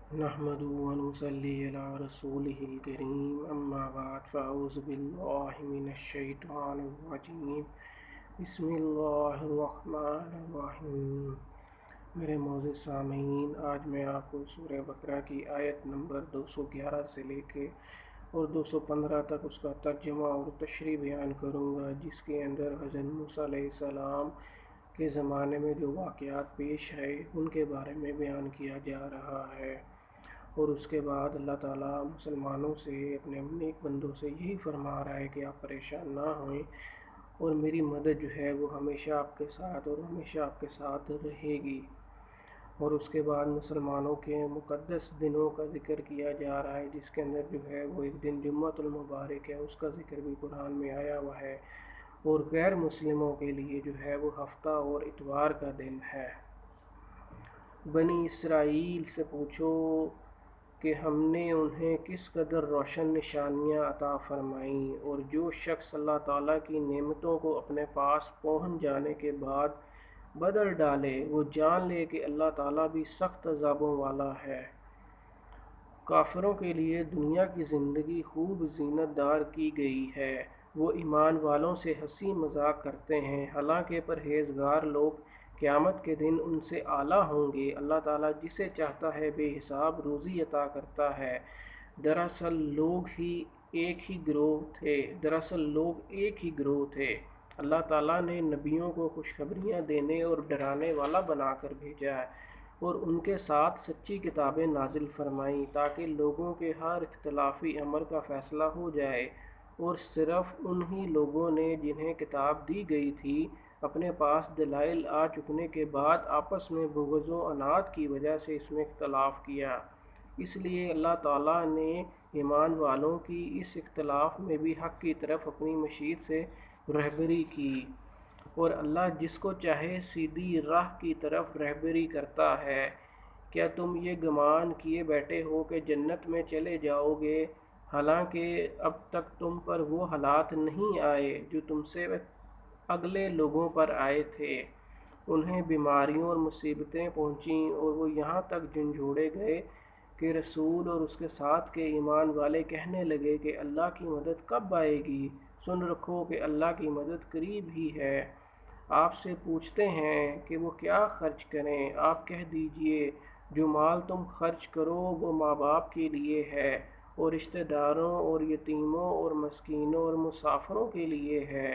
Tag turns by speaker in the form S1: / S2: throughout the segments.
S1: نحمده ونصلي على رسوله الكريم اما بعد فاعوذ بالله من الشیطان الرجیم بسم اللہ الرحمن الرحیم۔ میرے معزز سامعین، آج میں آپ کو سورہ بقرہ کی آیت نمبر 211 سے لے کے اور 215 تک اس کا ترجمہ اور تشریح بیان کروں گا، جس کے اندر حضرت موسیٰ علیہ السلام کے زمانے میں جو واقعات پیش آئے ان کے بارے میں بیان کیا جا رہا ہے، اور اس کے بعد اللہ تعالیٰ مسلمانوں سے، اپنے نیک بندوں سے یہی فرما رہا ہے کہ آپ پریشان نہ ہوئیں، اور میری مدد جو ہے وہ ہمیشہ آپ کے ساتھ اور ہمیشہ آپ کے ساتھ رہے گی۔ اور اس کے بعد مسلمانوں کے مقدس دنوں کا ذکر کیا جا رہا ہے، جس کے اندر جو ہے وہ ایک دن جمعۃ المبارک ہے، اس کا ذکر بھی قرآن میں آیا ہوا ہے، اور غیر مسلموں کے لیے جو ہے وہ ہفتہ اور اتوار کا دن ہے۔ بنی اسرائیل سے پوچھو کہ ہم نے انہیں کس قدر روشن نشانیاں عطا فرمائیں، اور جو شخص اللہ تعالیٰ کی نعمتوں کو اپنے پاس پہنچ جانے کے بعد بدل ڈالے، وہ جان لے کہ اللہ تعالیٰ بھی سخت عذابوں والا ہے۔ کافروں کے لیے دنیا کی زندگی خوب زینت دار کی گئی ہے، وہ ایمان والوں سے ہنسی مذاق کرتے ہیں، حالانکہ پرہیزگار لوگ قیامت کے دن ان سے اعلیٰ ہوں گے۔ اللہ تعالیٰ جسے چاہتا ہے بے حساب روزی عطا کرتا ہے۔ دراصل لوگ ایک ہی گروہ تھے۔ اللہ تعالیٰ نے نبیوں کو خوشخبریاں دینے اور ڈرانے والا بنا کر بھیجا ہے، اور ان کے ساتھ سچی کتابیں نازل فرمائیں تاکہ لوگوں کے ہر اختلافی امر کا فیصلہ ہو جائے، اور صرف انہی لوگوں نے جنہیں کتاب دی گئی تھی اپنے پاس دلائل آ چکنے کے بعد آپس میں بغض و عناد کی وجہ سے اس میں اختلاف کیا۔ اس لیے اللہ تعالیٰ نے ایمان والوں کی اس اختلاف میں بھی حق کی طرف اپنی مشیت سے رہبری کی، اور اللہ جس کو چاہے سیدھی راہ کی طرف رہبری کرتا ہے۔ کیا تم یہ گمان کیے بیٹھے ہو کہ جنت میں چلے جاؤ گے، حالانکہ اب تک تم پر وہ حالات نہیں آئے جو تم سے اگلے لوگوں پر آئے تھے؟ انہیں بیماریوں اور مصیبتیں پہنچیں، اور وہ یہاں تک جھنجھوڑے گئے کہ رسول اور اس کے ساتھ کے ایمان والے کہنے لگے کہ اللہ کی مدد کب آئے گی؟ سن رکھو کہ اللہ کی مدد قریب ہی ہے۔ آپ سے پوچھتے ہیں کہ وہ کیا خرچ کریں، آپ کہہ دیجئے جو مال تم خرچ کرو وہ ماں باپ کے لیے ہے، اور رشتہ داروں اور یتیموں اور مسکینوں اور مسافروں کے لیے ہے،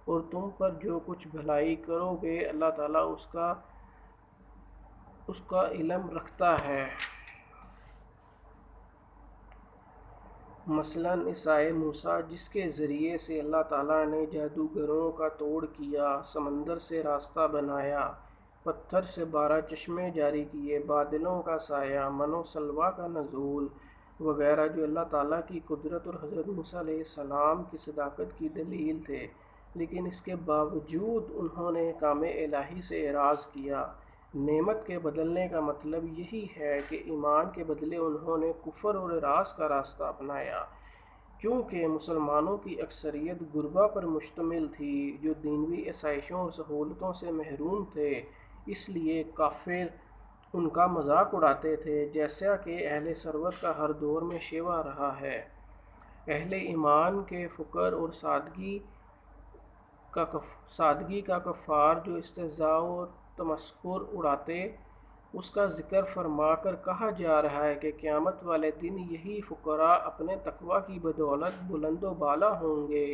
S1: اور تم پر جو کچھ بھلائی کرو گے اللہ تعالیٰ اس کا علم رکھتا ہے۔ مثلاً اس آئے موسیٰ جس کے ذریعے سے اللہ تعالیٰ نے جادوگروں کا توڑ کیا، سمندر سے راستہ بنایا، پتھر سے 12 چشمے جاری کیے، بادلوں کا سایہ، من و سلویٰ کا نزول وغیرہ، جو اللہ تعالیٰ کی قدرت اور حضرت موسیٰ علیہ السلام کی صداقت کی دلیل تھے، لیکن اس کے باوجود انہوں نے کام الہی سے اعراض کیا۔ نعمت کے بدلنے کا مطلب یہی ہے کہ ایمان کے بدلے انہوں نے کفر اور اعراض کا راستہ اپنایا۔ چونکہ مسلمانوں کی اکثریت غربا پر مشتمل تھی جو دینوی آسائشوں اور سہولتوں سے محروم تھے، اس لیے کافر ان کا مذاق اڑاتے تھے، جیسا کہ اہل ثروت کا ہر دور میں شیوا رہا ہے۔ اہل ایمان کے فقر اور سادگی کا کفار جو استہزاء و تمسخر اڑاتے، اس کا ذکر فرما کر کہا جا رہا ہے کہ قیامت والے دن یہی فقراء اپنے تقوی کی بدولت بلند و بالا ہوں گے،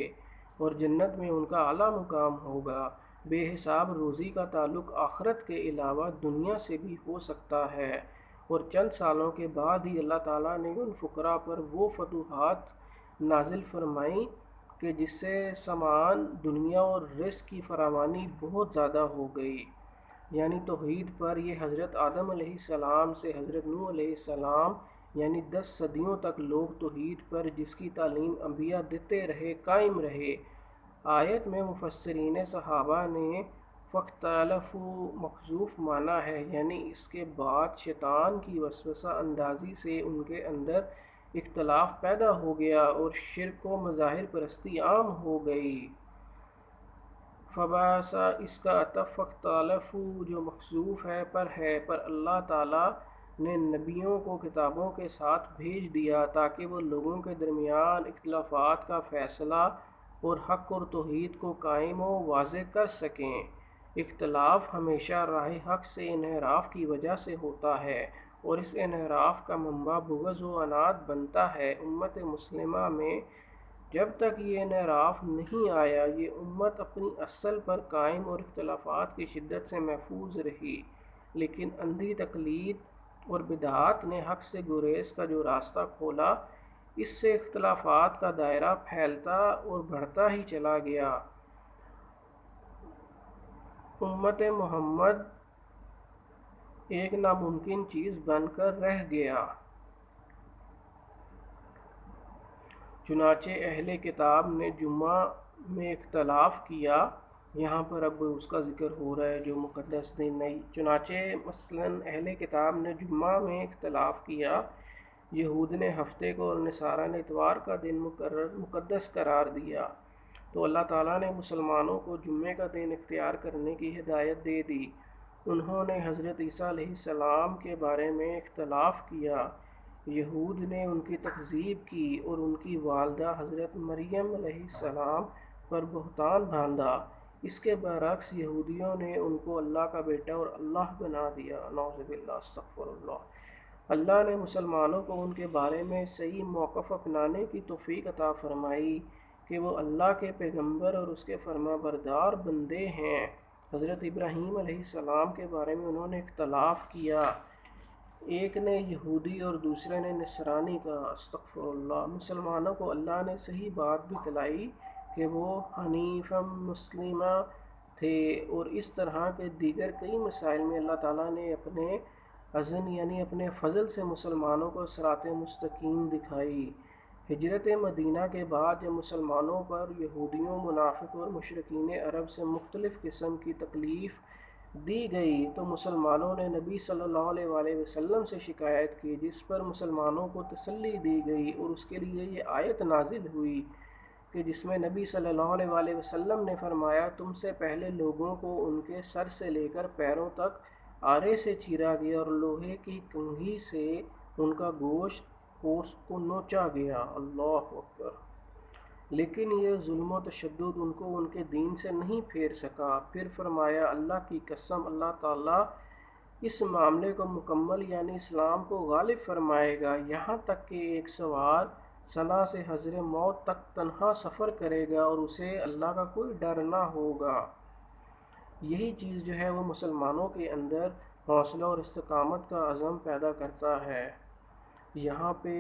S1: اور جنت میں ان کا اعلیٰ مقام ہوگا۔ بے حساب روزی کا تعلق آخرت کے علاوہ دنیا سے بھی ہو سکتا ہے، اور چند سالوں کے بعد ہی اللہ تعالیٰ نے ان فقراء پر وہ فتوحات نازل فرمائیں کہ جس سے سامان دنیا اور رزق کی فراوانی بہت زیادہ ہو گئی۔ یعنی توحید پر یہ حضرت آدم علیہ السلام سے حضرت نوح علیہ السلام، یعنی 10 صدیوں تک لوگ توحید پر جس کی تعلیم انبیاء دیتے رہے قائم رہے۔ آیت میں مفسرین صحابہ نے فاختلفوا محذوف مانا ہے، یعنی اس کے بعد شیطان کی وسوسہ اندازی سے ان کے اندر اختلاف پیدا ہو گیا اور شرک و مظاہر پرستی عام ہو گئی۔ فباسا اس کا عطف فاختلفوا جو محذوف ہے پر اللہ تعالیٰ نے نبیوں کو کتابوں کے ساتھ بھیج دیا تاکہ وہ لوگوں کے درمیان اختلافات کا فیصلہ اور حق اور توحید کو قائم و واضح کر سکیں۔ اختلاف ہمیشہ راہ حق سے انحراف کی وجہ سے ہوتا ہے اور اس انحراف کا منبع بغض و عناد بنتا ہے۔ امت مسلمہ میں جب تک یہ انحراف نہیں آیا، یہ امت اپنی اصل پر قائم اور اختلافات کی شدت سے محفوظ رہی، لیکن اندھی تقلید اور بدعات نے حق سے گریز کا جو راستہ کھولا، اس سے اختلافات کا دائرہ پھیلتا اور بڑھتا ہی چلا گیا۔ امت محمد ایک ناممکن چیز بن کر رہ گیا۔ چنانچہ اہل کتاب نے جمعہ میں اختلاف کیا، یہاں پر اب اس کا ذکر ہو رہا ہے جو مقدس دن نہیں۔ چنانچہ مثلاً اہل کتاب نے جمعہ میں اختلاف کیا، یہود نے ہفتے کو اور نصارہ نے اتوار کا دن مقدس قرار دیا، تو اللہ تعالیٰ نے مسلمانوں کو جمعے کا دن اختیار کرنے کی ہدایت دے دی۔ انہوں نے حضرت عیسیٰ علیہ السلام کے بارے میں اختلاف کیا، یہود نے ان کی تکذیب کی اور ان کی والدہ حضرت مریم علیہ السلام پر بہتان باندھا۔ اس کے برعکس یہودیوں نے ان کو اللہ کا بیٹا اور اللہ بنا دیا، نعوذ باللہ، استغفر اللہ۔ اللہ نے مسلمانوں کو ان کے بارے میں صحیح موقف اپنانے کی توفیق عطا فرمائی کہ وہ اللہ کے پیغمبر اور اس کے فرما بردار بندے ہیں۔ حضرت ابراہیم علیہ السلام کے بارے میں انہوں نے اختلاف کیا، ایک نے یہودی اور دوسرے نے نصرانی کا، استغفر اللہ۔ مسلمانوں کو اللہ نے صحیح بات بتلائی کہ وہ حنیفا مسلمہ تھے، اور اس طرح کے دیگر کئی مسائل میں اللہ تعالیٰ نے اپنے اذن یعنی اپنے فضل سے مسلمانوں کو صراط مستقیم دکھائی۔ ہجرت مدینہ کے بعد جب مسلمانوں پر یہودیوں، منافق اور مشرکین عرب سے مختلف قسم کی تکلیف دی گئی تو مسلمانوں نے نبی صلی اللہ علیہ وآلہ وسلم سے شکایت کی، جس پر مسلمانوں کو تسلی دی گئی اور اس کے لیے یہ آیت نازل ہوئی کہ جس میں نبی صلی اللہ علیہ وآلہ وسلم نے فرمایا، تم سے پہلے لوگوں کو ان کے سر سے لے کر پیروں تک آرے سے چیرا گیا اور لوہے کی کنگھی سے ان کا گوشت کو نوچا گیا، اللہ اکبر، لیکن یہ ظلم و تشدد ان کو ان کے دین سے نہیں پھیر سکا۔ پھر فرمایا، اللہ کی قسم، اللہ تعالیٰ اس معاملے کو مکمل یعنی اسلام کو غالب فرمائے گا، یہاں تک کہ ایک سوار صنع سے حضر موت تک تنہا سفر کرے گا اور اسے اللہ کا کوئی ڈر نہ ہوگا۔ یہی چیز جو ہے وہ مسلمانوں کے اندر حوصلہ اور استقامت کا عزم پیدا کرتا ہے۔ یہاں پہ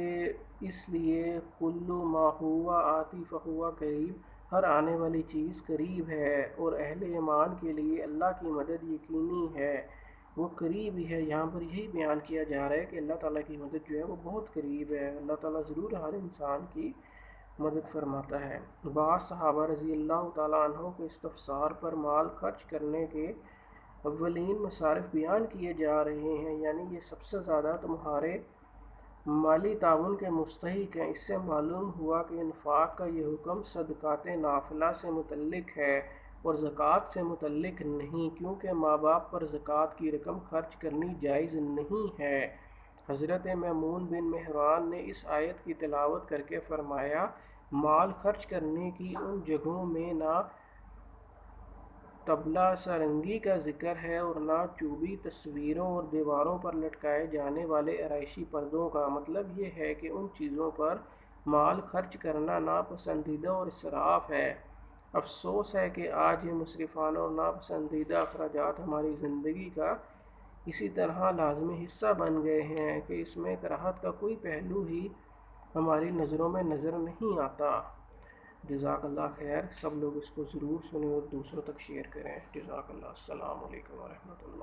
S1: اس لیے کل ما ہوا آتی فہوا قریب، ہر آنے والی چیز قریب ہے، اور اہل ایمان کے لیے اللہ کی مدد یقینی ہے، وہ قریب ہی ہے۔ یہاں پر یہی بیان کیا جا رہا ہے کہ اللہ تعالیٰ کی مدد جو ہے وہ بہت قریب ہے، اللہ تعالیٰ ضرور ہر انسان کی مدد فرماتا ہے۔ بعض صحابہ رضی اللہ تعالیٰ عنہ کے استفسار پر مال خرچ کرنے کے اولین مصارف بیان کیے جا رہے ہیں، یعنی یہ سب سے زیادہ تمہارے مالی تعاون کے مستحق ہیں۔ اس سے معلوم ہوا کہ انفاق کا یہ حکم صدقات نافلہ سے متعلق ہے اور زکوٰۃ سے متعلق نہیں، کیونکہ ماں باپ پر زکوٰۃ کی رقم خرچ کرنی جائز نہیں ہے۔ حضرت میمون بن مہران نے اس آیت کی تلاوت کر کے فرمایا، مال خرچ کرنے کی ان جگہوں میں نہ طبلہ سارنگی کا ذکر ہے اور نہ چوبی تصویروں اور دیواروں پر لٹکائے جانے والے آرائشی پردوں کا۔ مطلب یہ ہے کہ ان چیزوں پر مال خرچ کرنا ناپسندیدہ اور اسراف ہے۔ افسوس ہے کہ آج یہ مسرفانہ اور ناپسندیدہ اخراجات ہماری زندگی کا اسی طرح لازمی حصہ بن گئے ہیں کہ اس میں کراہت کا کوئی پہلو ہی ہماری نظروں میں نظر نہیں آتا۔ جزاک اللہ خیر، سب لوگ اس کو ضرور سنیں اور دوسروں تک شیئر کریں۔ جزاک اللہ، السلام علیکم ورحمۃ اللہ۔